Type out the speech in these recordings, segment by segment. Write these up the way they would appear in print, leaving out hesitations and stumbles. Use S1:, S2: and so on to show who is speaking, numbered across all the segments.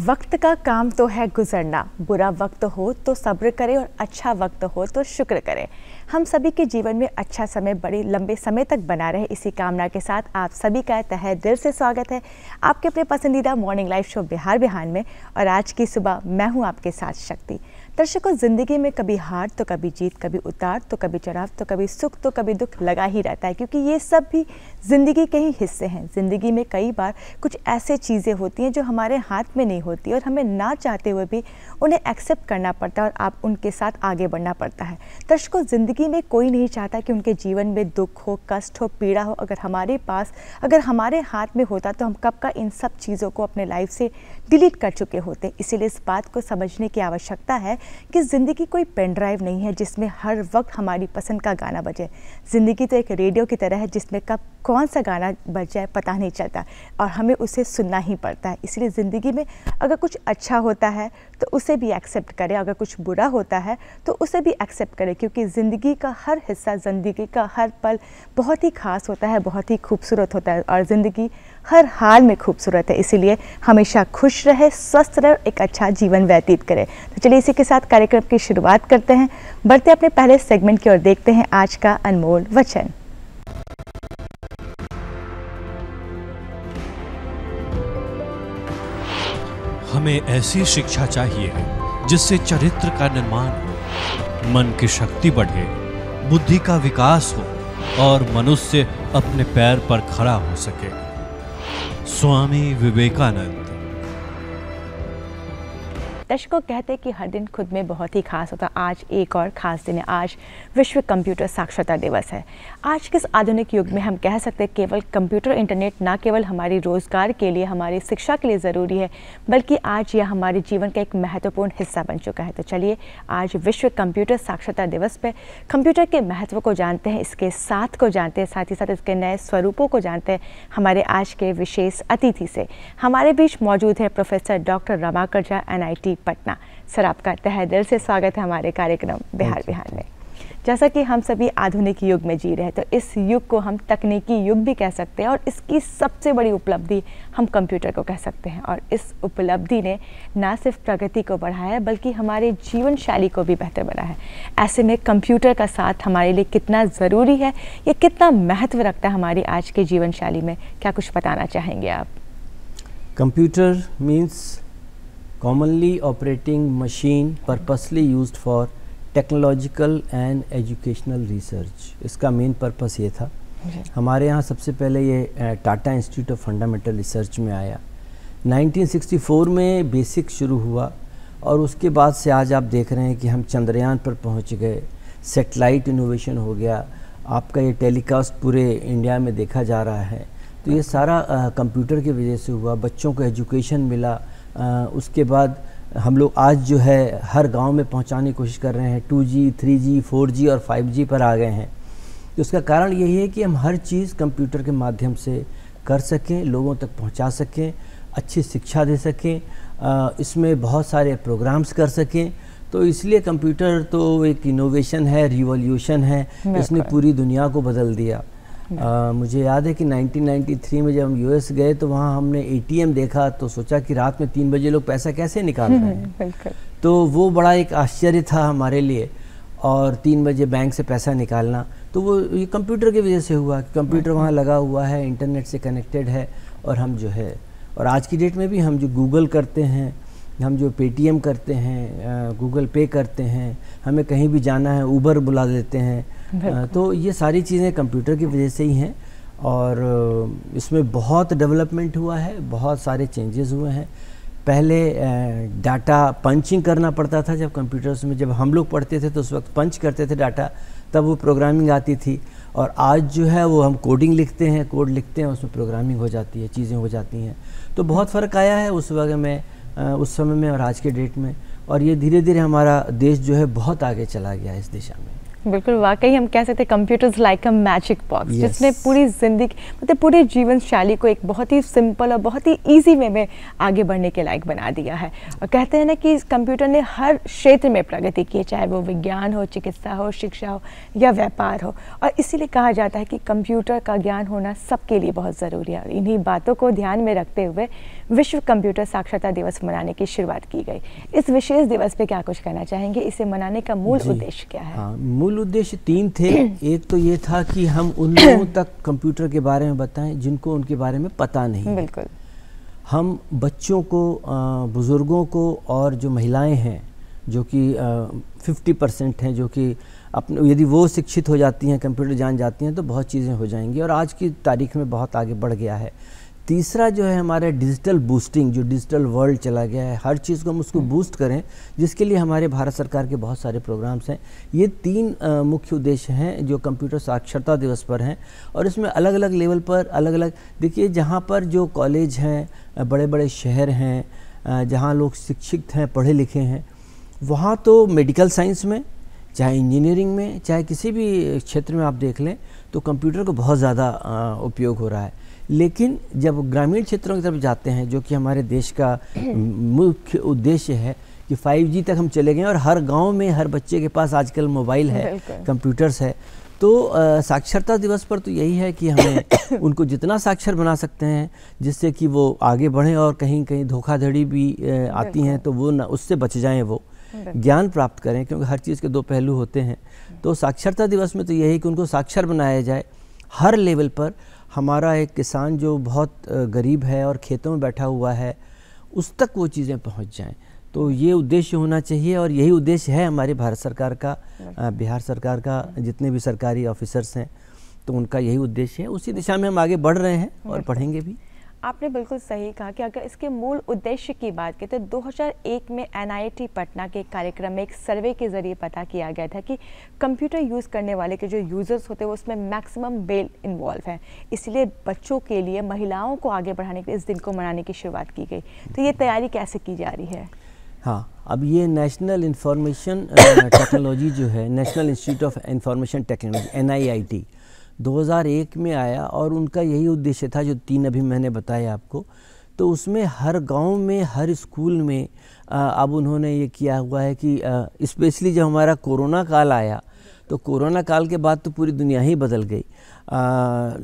S1: वक्त का काम तो है गुजरना, बुरा वक्त हो तो सब्र करे और अच्छा वक्त हो तो शुक्र करे। हम सभी के जीवन में अच्छा समय बड़े लंबे समय तक बना रहे, इसी कामना के साथ आप सभी का तहे दिल से स्वागत है आपके अपने पसंदीदा मॉर्निंग लाइव शो बिहार बिहान में। और आज की सुबह मैं हूं आपके साथ शक्ति। दर्शकों, ज़िंदगी में कभी हार तो कभी जीत, कभी उतार तो कभी चढ़ाव, तो कभी सुख तो कभी दुख लगा ही रहता है, क्योंकि ये सब भी ज़िंदगी के ही हिस्से हैं। ज़िंदगी में कई बार कुछ ऐसे चीज़ें होती हैं जो हमारे हाथ में नहीं होती और हमें ना चाहते हुए भी उन्हें एक्सेप्ट करना पड़ता है और आप उनके साथ आगे बढ़ना पड़ता है। दर्शकों, ज़िंदगी में कोई नहीं चाहता कि उनके जीवन में दुख हो, कष्ट हो, पीड़ा हो। अगर हमारे हाथ में होता तो हम कब का इन सब चीज़ों को अपने लाइफ से डिलीट कर चुके होते। इसीलिए इस बात को समझने की आवश्यकता है कि ज़िंदगी कोई पेन ड्राइव नहीं है जिसमें हर वक्त हमारी पसंद का गाना बजे। ज़िंदगी तो एक रेडियो की तरह है जिसमें कब कौन सा गाना बज जाए पता नहीं चलता और हमें उसे सुनना ही पड़ता है। इसलिए ज़िंदगी में अगर कुछ अच्छा होता है तो उसे भी एक्सेप्ट करें, अगर कुछ बुरा होता है तो उसे भी एक्सेप्ट करें, क्योंकि ज़िंदगी का हर हिस्सा, ज़िंदगी का हर पल बहुत ही ख़ास होता है, बहुत ही खूबसूरत होता है और ज़िंदगी हर हाल में खूबसूरत है। इसीलिए हमेशा खुश रहे, स्वस्थ रहे, एक अच्छा जीवन व्यतीत करें। तो चलिए इसी के साथ कार्यक्रम की शुरुआत करते हैं। बढ़ते अपने पहले सेगमेंट की ओर, देखते हैं आज का अनमोल वचन।
S2: हमें ऐसी शिक्षा चाहिए जिससे चरित्र का निर्माण हो, मन की शक्ति बढ़े, बुद्धि का विकास हो और मनुष्य अपने पैर पर खड़ा हो सके। स्वामी विवेकानंद।
S1: दर्शकों, कहते हैं कि हर दिन खुद में बहुत ही खास होता। आज एक और ख़ास दिन है, आज विश्व कंप्यूटर साक्षरता दिवस है। आज के इस आधुनिक युग में हम कह सकते हैं केवल कंप्यूटर, इंटरनेट ना केवल हमारे रोज़गार के लिए, हमारी शिक्षा के लिए ज़रूरी है, बल्कि आज यह हमारे जीवन का एक महत्वपूर्ण हिस्सा बन चुका है। तो चलिए आज विश्व कंप्यूटर साक्षरता दिवस पर कंप्यूटर के महत्व को जानते हैं, इसके साथ को जानते हैं, साथ ही साथ इसके नए स्वरूपों को जानते हैं हमारे आज के विशेष अतिथि से। हमारे बीच मौजूद है professor doctor Ramakar Jha, NIT Patna. Sir, आपका तहे दिल से स्वागत है हमारे कार्यक्रम बिहार बिहार में। जैसा कि हम सभी आधुनिक युग में जी रहे हैं, तो इस युग को हम तकनीकी युग भी कह सकते हैं और इसकी सबसे बड़ी उपलब्धि हम कंप्यूटर को कह सकते हैं। और इस उपलब्धि ने ना सिर्फ प्रगति को बढ़ाया है बल्कि हमारे जीवन शैली को भी बेहतर बनाया है। ऐसे में कंप्यूटर का साथ हमारे लिए कितना ज़रूरी है, ये कितना महत्व रखता है हमारी आज के जीवन शैली में, क्या कुछ बताना चाहेंगे आप?
S3: Computer means commonly operating machine purposely used for technological and educational research। इसका मेन पर्पस ये था। हमारे यहाँ सबसे पहले ये Tata institute of fundamental research में आया। 1964 में बेसिक शुरू हुआ और उसके बाद से आज आप देख रहे हैं कि हम चंद्रयान पर पहुँच गए, सेटेलाइट इनोवेशन हो गया, आपका ये टेलीकास्ट पूरे इंडिया में देखा जा रहा है। तो ये सारा कंप्यूटर की वजह से हुआ। बच्चों को एजुकेशन मिला। उसके बाद हम लोग आज जो है हर गांव में पहुंचाने की कोशिश कर रहे हैं। 2G, 3G, 4G और 5G पर आ गए हैं। तो उसका कारण यही है कि हम हर चीज़ कंप्यूटर के माध्यम से कर सकें, लोगों तक पहुंचा सकें, अच्छी शिक्षा दे सकें, इसमें बहुत सारे प्रोग्राम्स कर सकें। तो इसलिए कंप्यूटर तो एक इनोवेशन है, रिवॉल्यूशन है, इसने पूरी दुनिया को बदल दिया। मुझे याद है कि 1993 में जब हम US गए तो वहाँ हमने ATM देखा तो सोचा कि रात में 3 बजे लोग पैसा कैसे निकाल रहे हैं। तो वो बड़ा एक आश्चर्य था हमारे लिए। और 3 बजे बैंक से पैसा निकालना, तो वो ये कंप्यूटर की वजह से हुआ कि कंप्यूटर वहाँ लगा हुआ है, इंटरनेट से कनेक्टेड है और हम जो है, और आज की डेट में भी हम जो गूगल करते हैं, हम जो पेटीएम करते हैं, गूगल पे करते हैं, हमें कहीं भी जाना है ऊबर बुला देते हैं। तो ये सारी चीज़ें कंप्यूटर की वजह से ही हैं और इसमें बहुत डेवलपमेंट हुआ है, बहुत सारे चेंजेस हुए हैं। पहले डाटा पंचिंग करना पड़ता था, जब कंप्यूटर्स में जब हम लोग पढ़ते थे तो उस वक्त पंच करते थे डाटा, तब वो प्रोग्रामिंग आती थी। और आज जो है वो हम कोडिंग लिखते हैं, कोड लिखते हैं, उसमें प्रोग्रामिंग हो जाती है, चीज़ें हो जाती हैं। तो बहुत फ़र्क आया है उस वक्त में, उस समय में और आज के डेट में। और ये धीरे धीरे हमारा देश जो है बहुत आगे चला गया इस दिशा में।
S1: बिल्कुल, वाकई हम कह सकते हैं computers like a magic box,
S3: Yes.
S1: जिसने पूरी जिंदगी मतलब पूरे जीवन शैली को एक बहुत ही सिंपल और बहुत ही इजी वे में आगे बढ़ने के लायक बना दिया है। और कहते हैं ना कि इस कंप्यूटर ने हर क्षेत्र में प्रगति की है, चाहे वो विज्ञान हो, चिकित्सा हो, शिक्षा हो या व्यापार हो। और इसीलिए कहा जाता है कि कंप्यूटर का ज्ञान होना सबके लिए बहुत ज़रूरी है। और इन्हीं बातों को ध्यान में रखते हुए विश्व कंप्यूटर साक्षरता दिवस मनाने की शुरुआत की गई। इस विशेष दिवस पे क्या कुछ कहना चाहेंगे? इसे मनाने का मूल उद्देश्य क्या है?
S3: हाँ, मूल उद्देश्य 3 थे। एक तो ये था कि हम उन लोगों तक कंप्यूटर के बारे में बताएं जिनको उनके बारे में पता नहीं है।
S1: बिल्कुल।
S3: हम बच्चों को, बुज़ुर्गों को और जो महिलाएं हैं जो कि 50% हैं, जो कि अपने यदि वो शिक्षित हो जाती हैं, कंप्यूटर जान जाती हैं, तो बहुत चीज़ें हो जाएंगी और आज की तारीख में बहुत आगे बढ़ गया है। तीसरा जो है हमारा डिजिटल बूस्टिंग, जो डिजिटल वर्ल्ड चला गया है, हर चीज़ को हम उसको बूस्ट करें, जिसके लिए हमारे भारत सरकार के बहुत सारे प्रोग्राम्स हैं। ये 3 मुख्य उद्देश्य हैं जो कंप्यूटर साक्षरता दिवस पर हैं। और इसमें अलग अलग लेवल पर अलग अलग, देखिए जहाँ पर जो कॉलेज हैं, बड़े बड़े शहर हैं, जहाँ लोग शिक्षित हैं, पढ़े लिखे हैं, वहाँ तो मेडिकल साइंस में, चाहे इंजीनियरिंग में, चाहे किसी भी क्षेत्र में आप देख लें, तो कंप्यूटर को बहुत ज़्यादा उपयोग हो रहा है। लेकिन जब ग्रामीण क्षेत्रों की तरफ जाते हैं, जो कि हमारे देश का मुख्य उद्देश्य है कि 5G तक हम चले गए और हर गांव में हर बच्चे के पास आजकल मोबाइल है, कंप्यूटर्स है, तो साक्षरता दिवस पर तो यही है कि हमें उनको जितना साक्षर बना सकते हैं जिससे कि वो आगे बढ़ें और कहीं कहीं धोखाधड़ी भी आती हैं तो वो ना, उससे बच जाएं, वो ज्ञान प्राप्त करें, क्योंकि हर चीज़ के 2 पहलू होते हैं। तो साक्षरता दिवस में तो यही कि उनको साक्षर बनाया जाए हर लेवल पर। हमारा एक किसान जो बहुत गरीब है और खेतों में बैठा हुआ है, उस तक वो चीज़ें पहुंच जाएं, तो ये उद्देश्य होना चाहिए। और यही उद्देश्य है हमारी भारत सरकार का, बिहार सरकार का, जितने भी सरकारी ऑफिसर्स हैं, तो उनका यही उद्देश्य है। उसी दिशा में हम आगे बढ़ रहे हैं और पढ़ेंगे भी।
S1: आपने बिल्कुल सही कहा कि अगर इसके मूल उद्देश्य की बात करें तो 2001 में NIT पटना के कार्यक्रम में एक सर्वे के जरिए पता किया गया था कि कंप्यूटर यूज़ करने वाले के जो यूज़र्स होते हैं वो उसमें मैक्सिमम मेल इन्वॉल्व हैं। इसलिए बच्चों के लिए, महिलाओं को आगे बढ़ाने के लिए इस दिन को मनाने की शुरुआत की गई। तो ये तैयारी कैसे की जा रही है?
S3: हाँ, अब ये नेशनल इंफॉर्मेशन टेक्नोलॉजी जो है, national institute of information technology NIIT 2001 में आया और उनका यही उद्देश्य था जो 3 अभी मैंने बताया आपको। तो उसमें हर गांव में, हर स्कूल में अब उन्होंने ये किया हुआ है कि स्पेशली जब हमारा कोरोना काल आया, तो कोरोना काल के बाद तो पूरी दुनिया ही बदल गई।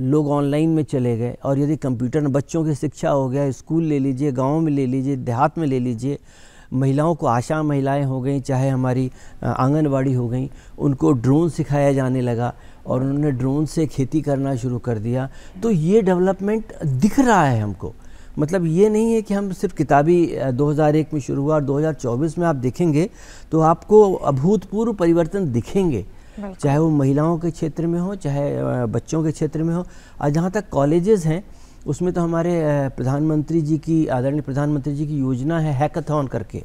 S3: लोग ऑनलाइन में चले गए और यदि कंप्यूटर में बच्चों की शिक्षा हो गया, स्कूल ले लीजिए, गाँव में ले लीजिए, देहात में ले लीजिए, महिलाओं को आशा महिलाएं हो गई, चाहे हमारी आंगनवाड़ी हो गई, उनको ड्रोन सिखाया जाने लगा और उन्होंने ड्रोन से खेती करना शुरू कर दिया। तो ये डेवलपमेंट दिख रहा है हमको। मतलब ये नहीं है कि हम सिर्फ किताबी 2001 में शुरू हुआ और 2024 में आप देखेंगे तो आपको अभूतपूर्व परिवर्तन दिखेंगे, चाहे वो महिलाओं के क्षेत्र में हो, चाहे बच्चों के क्षेत्र में हो। और जहाँ तक कॉलेजेस हैं, उसमें तो हमारे प्रधानमंत्री जी की, आदरणीय प्रधानमंत्री जी की योजना है हैकाथॉन करके।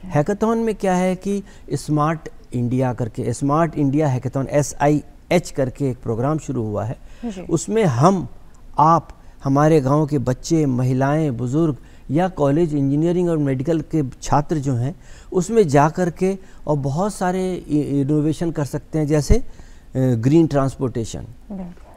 S3: हैकाथॉन में क्या है कि स्मार्ट इंडिया करके, स्मार्ट इंडिया हैकाथॉन SIH करके एक प्रोग्राम शुरू हुआ है। उसमें हम, आप, हमारे गांव के बच्चे, महिलाएं, बुजुर्ग या कॉलेज, इंजीनियरिंग और मेडिकल के छात्र जो हैं, उसमें जा कर के और बहुत सारे इनोवेशन कर सकते हैं। जैसे ग्रीन ट्रांसपोर्टेशन,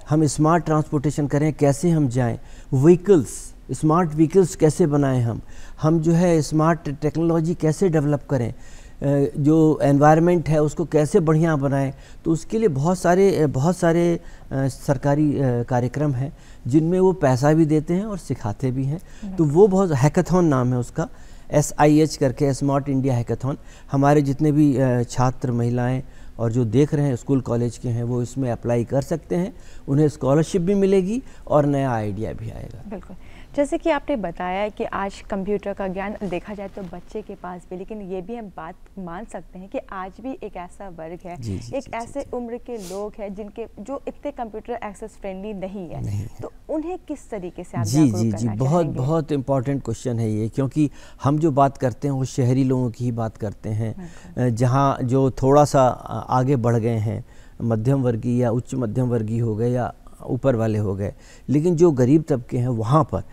S3: हम स्मार्ट ट्रांसपोर्टेशन करें, कैसे हम जाएं, व्हीकल्स, स्मार्ट व्हीकल्स कैसे बनाएं, हम जो है स्मार्ट टेक्नोलॉजी कैसे डेवलप करें, जो एनवायरनमेंट है उसको कैसे बढ़िया बनाएं। तो उसके लिए बहुत सारे सरकारी कार्यक्रम हैं जिनमें वो पैसा भी देते हैं और सिखाते भी हैं। तो वो बहुत, हैकाथॉन नाम है उसका, SIH करके, स्मार्ट इंडिया हैकाथॉन। हमारे जितने भी छात्र, महिलाएं और जो देख रहे हैं स्कूल कॉलेज के हैं, वो इसमें अप्लाई कर सकते हैं, उन्हें स्कॉलरशिप भी मिलेगी और नया आइडिया भी आएगा।
S1: बिल्कुल, जैसे कि आपने बताया कि आज कंप्यूटर का ज्ञान देखा जाए तो बच्चे के पास भी, लेकिन ये भी हम बात मान सकते हैं कि आज भी एक ऐसा वर्ग है, एक ऐसे उम्र के लोग हैं जिनके जो इतने कंप्यूटर एक्सेस फ्रेंडली नहीं है, तो उन्हें किस तरीके से आप जागरूक करना चाहेंगे?
S3: बहुत इम्पॉर्टेंट क्वेश्चन है ये, क्योंकि हम जो बात करते हैं वो शहरी लोगों की ही बात करते हैं, जहाँ जो थोड़ा सा आगे बढ़ गए हैं, मध्यम वर्गीय या उच्च मध्यम वर्गीय हो गए या ऊपर वाले हो गए, लेकिन जो गरीब तबके हैं वहाँ पर,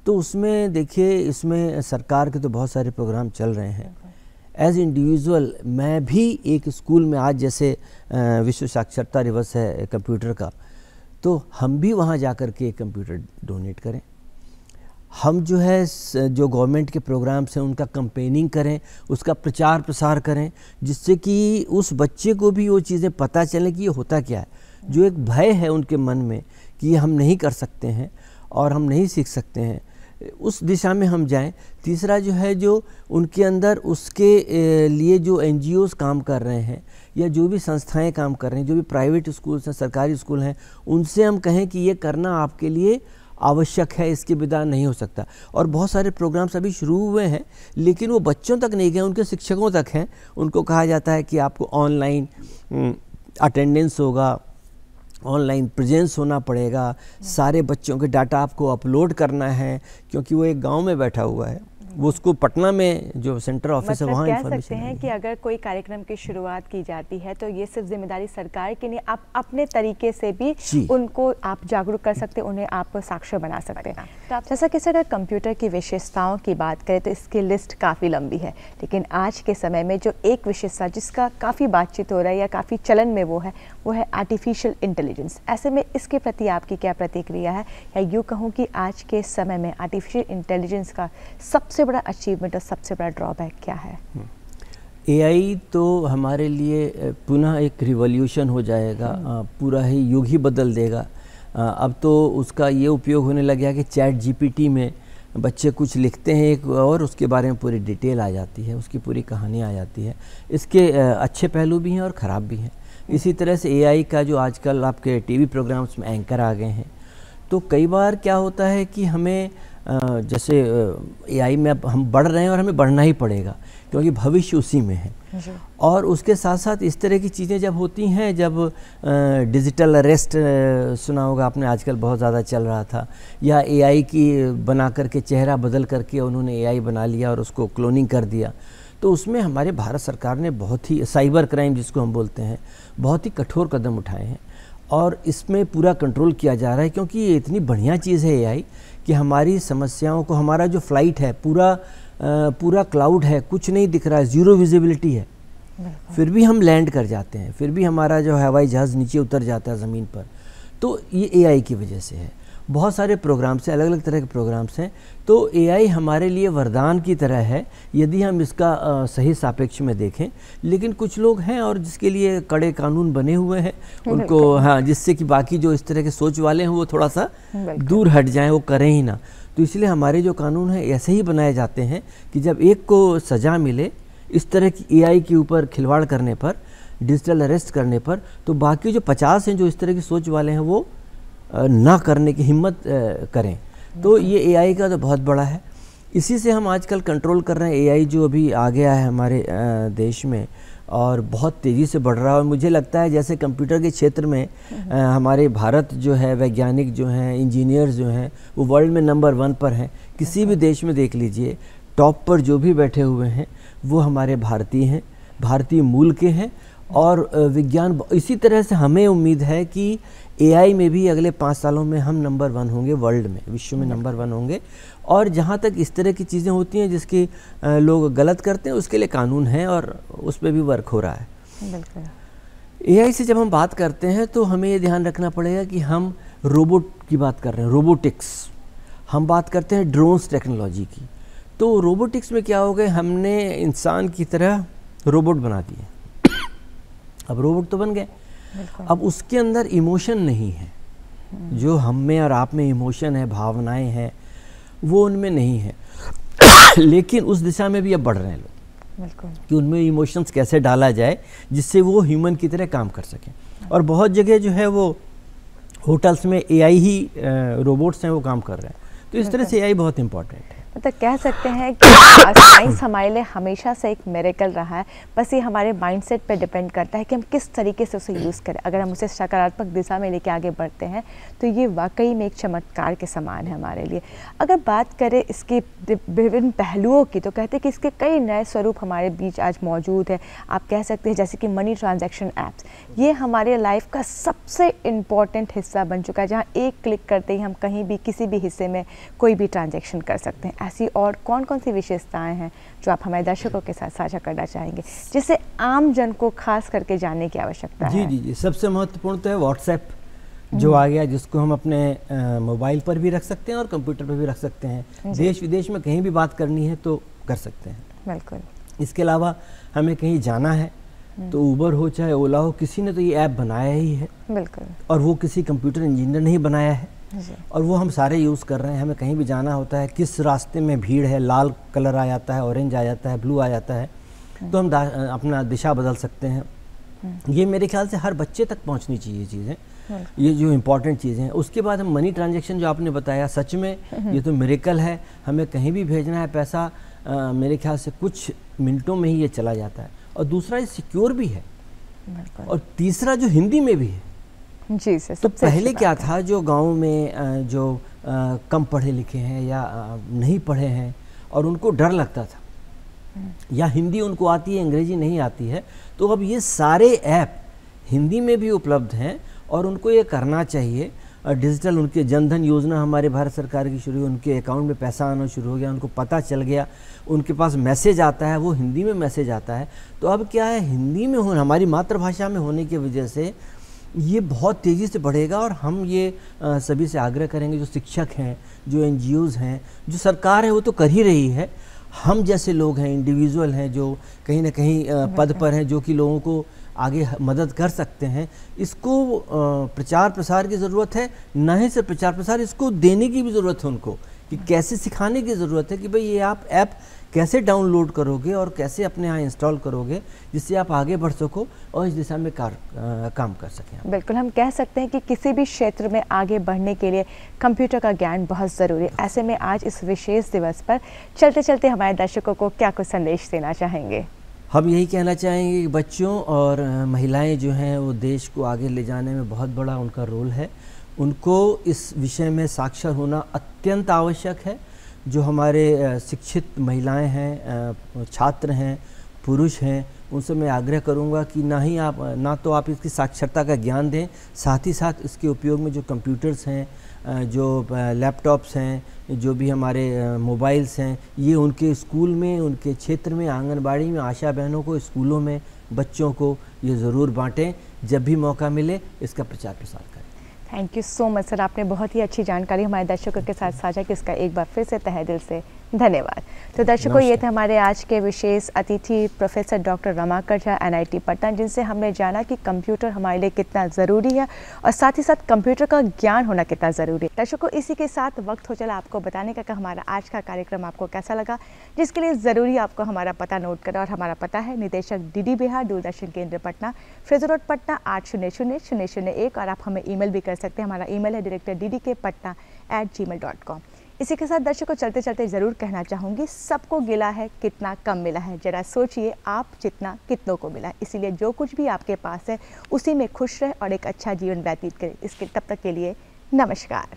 S3: तो उसमें देखिए, इसमें सरकार के तो बहुत सारे प्रोग्राम चल रहे हैं। एज इंडिविजुअल मैं भी एक स्कूल में, आज जैसे विश्व साक्षरता दिवस है कंप्यूटर का, तो हम भी वहाँ जा कर के एक कंप्यूटर डोनेट करें। हम जो है जो गवर्नमेंट के प्रोग्राम्स हैं उनका कंपेनिंग करें, उसका प्रचार प्रसार करें, जिससे कि उस बच्चे को भी वो चीज़ें पता चलें कि ये होता क्या है। जो एक भय है उनके मन में कि ये हम नहीं कर सकते हैं और हम नहीं सीख सकते हैं, उस दिशा में हम जाएं। तीसरा जो है, जो उनके अंदर उसके लिए जो NGOs काम कर रहे हैं या जो भी संस्थाएं काम कर रहे हैं, जो भी प्राइवेट स्कूल्स हैं, सरकारी स्कूल हैं, उनसे हम कहें कि ये करना आपके लिए आवश्यक है, इसके बिना नहीं हो सकता। और बहुत सारे प्रोग्राम्स अभी शुरू हुए हैं, लेकिन वो बच्चों तक नहीं गए, उनके शिक्षकों तक हैं। उनको कहा जाता है कि आपको ऑनलाइन अटेंडेंस होगा, ऑनलाइन प्रेजेंस होना पड़ेगा, सारे बच्चों के डाटा आपको अपलोड करना है, क्योंकि वो एक गांव में बैठा हुआ है, वो उसको पटना में जो सेंटर ऑफिस है वहाँ
S1: कह सकते हैं कि अगर कोई कार्यक्रम की शुरुआत की जाती है तो ये सिर्फ जिम्मेदारी सरकार की नहीं, आप अपने तरीके से भी उनको आप जागरूक कर सकते हैं, उन्हें आप साक्षर बना सकते हैं। तो आप जैसा कि अगर कंप्यूटर की विशेषताओं की बात करें तो इसकी लिस्ट काफ़ी लंबी है, लेकिन आज के समय में जो एक विशेषता जिसका काफ़ी बातचीत हो रहा है या काफ़ी चलन में वो है आर्टिफिशियल इंटेलिजेंस। ऐसे में इसके प्रति आपकी क्या प्रतिक्रिया है, या यूँ कहूँ कि आज के समय में आर्टिफिशियल इंटेलिजेंस का सबसे बड़ा अचीवमेंट और सबसे बड़ा ड्रॉबैक क्या है?
S3: AI तो हमारे लिए पुनः एक रिवॉल्यूशन हो जाएगा, पूरा ही युग ही बदल देगा। अब तो उसका ये उपयोग होने लग गया कि ChatGPT में बच्चे कुछ लिखते हैं एक और उसके बारे में पूरी डिटेल आ जाती है, उसकी पूरी कहानी आ जाती है। इसके अच्छे पहलू भी हैं और ख़राब भी हैं। इसी तरह से AI का जो आजकल आपके TV प्रोग्राम्स में एंकर आ गए हैं, तो कई बार क्या होता है कि हमें जैसे AI में अब हम बढ़ रहे हैं और हमें बढ़ना ही पड़ेगा, क्योंकि भविष्य उसी में है। और उसके साथ साथ इस तरह की चीज़ें जब होती हैं, जब डिजिटल अरेस्ट सुना होगा आपने, आजकल बहुत ज़्यादा चल रहा था, या AI की बना करके चेहरा बदल करके उन्होंने AI बना लिया और उसको क्लोनिंग कर दिया, तो उसमें हमारे भारत सरकार ने बहुत ही, साइबर क्राइम जिसको हम बोलते हैं, बहुत ही कठोर कदम उठाए हैं और इसमें पूरा कंट्रोल किया जा रहा है। क्योंकि ये इतनी बढ़िया चीज़ है AI कि हमारी समस्याओं को, हमारा जो फ्लाइट है पूरा क्लाउड है, कुछ नहीं दिख रहा है, ज़ीरो विजिबिलिटी है, फिर भी हम लैंड कर जाते हैं, फिर भी हमारा जो हवाई जहाज़ नीचे उतर जाता है ज़मीन पर, तो ये AI की वजह से है। बहुत सारे प्रोग्राम्स हैं, अलग अलग तरह के प्रोग्राम्स हैं। तो AI हमारे लिए वरदान की तरह है यदि हम इसका सही सापेक्ष में देखें। लेकिन कुछ लोग हैं और जिसके लिए कड़े कानून बने हुए हैं उनको, हाँ, जिससे कि बाकी जो इस तरह के सोच वाले हैं वो थोड़ा सा दूर हट जाएं, वो करें ही ना। तो इसलिए हमारे जो कानून हैं ऐसे ही बनाए जाते हैं कि जब एक को सज़ा मिले इस तरह की AI के ऊपर खिलवाड़ करने पर, डिजिटल अरेस्ट करने पर, तो बाकी जो 50 हैं जो इस तरह की सोच वाले हैं वो ना करने की हिम्मत करें। तो ये AI का तो बहुत बड़ा है, इसी से हम आजकल कंट्रोल कर रहे हैं। AI जो अभी आ गया है हमारे देश में और बहुत तेज़ी से बढ़ रहा है, और मुझे लगता है जैसे कंप्यूटर के क्षेत्र में हमारे भारत जो है, वैज्ञानिक जो हैं, इंजीनियर्स जो हैं, वो वर्ल्ड में नंबर 1 पर हैं। किसी भी देश में देख लीजिए, टॉप पर जो भी बैठे हुए हैं वो हमारे भारतीय हैं, भारतीय मूल के हैं। और विज्ञान, इसी तरह से हमें उम्मीद है कि AI में भी अगले 5 सालों में हम नंबर 1 होंगे, वर्ल्ड में, विश्व में नंबर 1 होंगे। और जहाँ तक इस तरह की चीज़ें होती हैं जिसकी लोग गलत करते हैं, उसके लिए कानून है और उस पर भी वर्क हो रहा है।
S1: बिल्कुल।
S3: AI से जब हम बात करते हैं तो हमें ये ध्यान रखना पड़ेगा कि हम रोबोट की बात कर रहे हैं, रोबोटिक्स। हम बात करते हैं ड्रोन्स टेक्नोलॉजी की। तो रोबोटिक्स में क्या हो गया, हमने इंसान की तरह रोबोट बना दिए। अब रोबोट तो बन गए, अब उसके अंदर इमोशन नहीं है। जो हम में और आप में इमोशन है, भावनाएं हैं, वो उनमें नहीं है। लेकिन उस दिशा में भी अब बढ़ रहे हैं लोग कि उनमें इमोशंस कैसे डाला जाए जिससे वो ह्यूमन की तरह काम कर सकें। और बहुत जगह जो है वो होटल्स में AI ही रोबोट्स हैं, वो काम कर रहे हैं। तो इस तरह से AI बहुत इंपॉर्टेंट है।
S1: मतलब कह सकते हैं कि साइंस हमारे लिए हमेशा से एक मिरेकल रहा है, बस ये हमारे माइंडसेट पे डिपेंड करता है कि हम किस तरीके से उसे यूज़ करें। अगर हम उसे सकारात्मक दिशा में लेके आगे बढ़ते हैं तो ये वाकई में एक चमत्कार के समान है हमारे लिए। अगर बात करें इसके विभिन्न पहलुओं की तो कहते हैं कि इसके कई नए स्वरूप हमारे बीच आज मौजूद है। आप कह सकते हैं जैसे कि मनी ट्रांजैक्शन ऐप्स, ये हमारे लाइफ का सबसे इम्पॉर्टेंट हिस्सा बन चुका है, जहाँ एक क्लिक करते ही हम कहीं भी किसी भी हिस्से में कोई भी ट्रांजैक्शन कर सकते हैं। ऐसी और कौन कौन सी विशेषताएं हैं जो आप हमारे दर्शकों के साथ साझा करना चाहेंगे, जिससे आम जन को खास करके जानने की आवश्यकता है?
S3: जी, सबसे महत्वपूर्ण तो है व्हाट्सएप जो आ गया, जिसको हम अपने मोबाइल पर भी रख सकते हैं और कंप्यूटर पर भी रख सकते हैं। देश विदेश में कहीं भी बात करनी है तो कर सकते हैं।
S1: बिल्कुल।
S3: इसके अलावा हमें कहीं जाना है तो ऊबर हो चाहे ओला हो, किसी ने तो ये ऐप बनाया ही है।
S1: बिल्कुल।
S3: और वो किसी कंप्यूटर इंजीनियर ने ही बनाया है
S1: जी।
S3: और वो हम सारे यूज़ कर रहे हैं। हमें कहीं भी जाना होता है, किस रास्ते में भीड़ है, लाल कलर आ जाता है, ऑरेंज आ जाता है, ब्लू आ जाता है, तो हम अपना दिशा बदल सकते हैं। ये मेरे ख्याल से हर बच्चे तक पहुंचनी चाहिए चीज़ें, ये जो इम्पोर्टेंट चीज़ें हैं। उसके बाद हम मनी ट्रांजैक्शन जो आपने बताया, सच में ये तो मिरेकल है। हमें कहीं भी भेजना है पैसा, मेरे ख्याल से कुछ मिनटों में ही ये चला जाता है। और दूसरा ये सिक्योर भी है, और तीसरा जो हिंदी में भी है।
S1: जी सर।
S3: तो पहले क्या था, जो गाँव में जो कम पढ़े लिखे हैं या नहीं पढ़े हैं और उनको डर लगता था, या हिंदी उनको आती है अंग्रेजी नहीं आती है, तो अब ये सारे ऐप हिंदी में भी उपलब्ध हैं और उनको ये करना चाहिए। डिजिटल उनके जनधन योजना हमारे भारत सरकार की शुरू हुई, उनके अकाउंट में पैसा आना शुरू हो गया, उनको पता चल गया, उनके पास मैसेज आता है, वो हिंदी में मैसेज आता है। तो अब क्या है, हिंदी में होना, हमारी मातृभाषा में होने की वजह से ये बहुत तेज़ी से बढ़ेगा। और हम ये सभी से आग्रह करेंगे, जो शिक्षक हैं, जो NGOs हैं, जो सरकार है वो तो कर ही रही है, हम जैसे लोग हैं, इंडिविजुअल हैं, जो कहीं ना कहीं पद पर हैं, जो कि लोगों को आगे मदद कर सकते हैं, इसको प्रचार प्रसार की ज़रूरत है। न ही सिर्फ प्रचार प्रसार, इसको देने की भी ज़रूरत है उनको, कि कैसे सिखाने की ज़रूरत है कि भाई ये आप ऐप कैसे डाउनलोड करोगे और कैसे अपने यहाँ इंस्टॉल करोगे, जिससे आप आगे बढ़ सको और इस दिशा में काम कर सकें।
S1: बिल्कुल, हम कह सकते हैं कि किसी भी क्षेत्र में आगे बढ़ने के लिए कंप्यूटर का ज्ञान बहुत ज़रूरी है। ऐसे में आज इस विशेष दिवस पर चलते चलते हमारे दर्शकों को क्या कुछ संदेश देना चाहेंगे?
S3: हम यही कहना चाहेंगे कि बच्चों और महिलाएं जो हैं वो देश को आगे ले जाने में बहुत बड़ा उनका रोल है। उनको इस विषय में साक्षर होना अत्यंत आवश्यक है। जो हमारे शिक्षित महिलाएं हैं, छात्र हैं, पुरुष हैं, उनसे मैं आग्रह करूंगा कि ना तो आप इसकी साक्षरता का ज्ञान दें, साथ ही साथ इसके उपयोग में जो कंप्यूटर्स हैं, जो लैपटॉप्स हैं, जो भी हमारे मोबाइल्स हैं, ये उनके स्कूल में, उनके क्षेत्र में, आंगनबाड़ी में, आशा बहनों को, स्कूलों में बच्चों को ये ज़रूर बांटें। जब भी मौका मिले इसका प्रचार प्रसार करें।
S1: Thank you so much sir, आपने बहुत ही अच्छी जानकारी हमारे दर्शकों के साथ साझा की, इसका एक बार फिर से तहे दिल से धन्यवाद। तो दर्शकों, ये थे हमारे आज के विशेष अतिथि professor doctor Ramakar Jha, NIT Patna, जिनसे हमने जाना कि कंप्यूटर हमारे लिए कितना ज़रूरी है और साथ ही साथ कंप्यूटर का ज्ञान होना कितना ज़रूरी है। दर्शकों, इसी के साथ वक्त हो चला आपको बताने का कि हमारा आज का कार्यक्रम आपको कैसा लगा, जिसके लिए ज़रूरी आपको हमारा पता नोट करें। और हमारा पता है निदेशक DD बिहार, दूरदर्शन केंद्र पटना, फ्रेजर रोड पटना 8000001। और आप हमें ईमेल भी कर सकते हैं। हमारा ईमेल है directorddkpatna@gmail.com। इसी के साथ दर्शकों, चलते चलते ज़रूर कहना चाहूँगी, सबको गिला है कितना कम मिला है। जरा सोचिए आप जितना कितनों को मिला है। इसीलिए जो कुछ भी आपके पास है उसी में खुश रहे और एक अच्छा जीवन व्यतीत करें। इसके तब तक के लिए नमस्कार।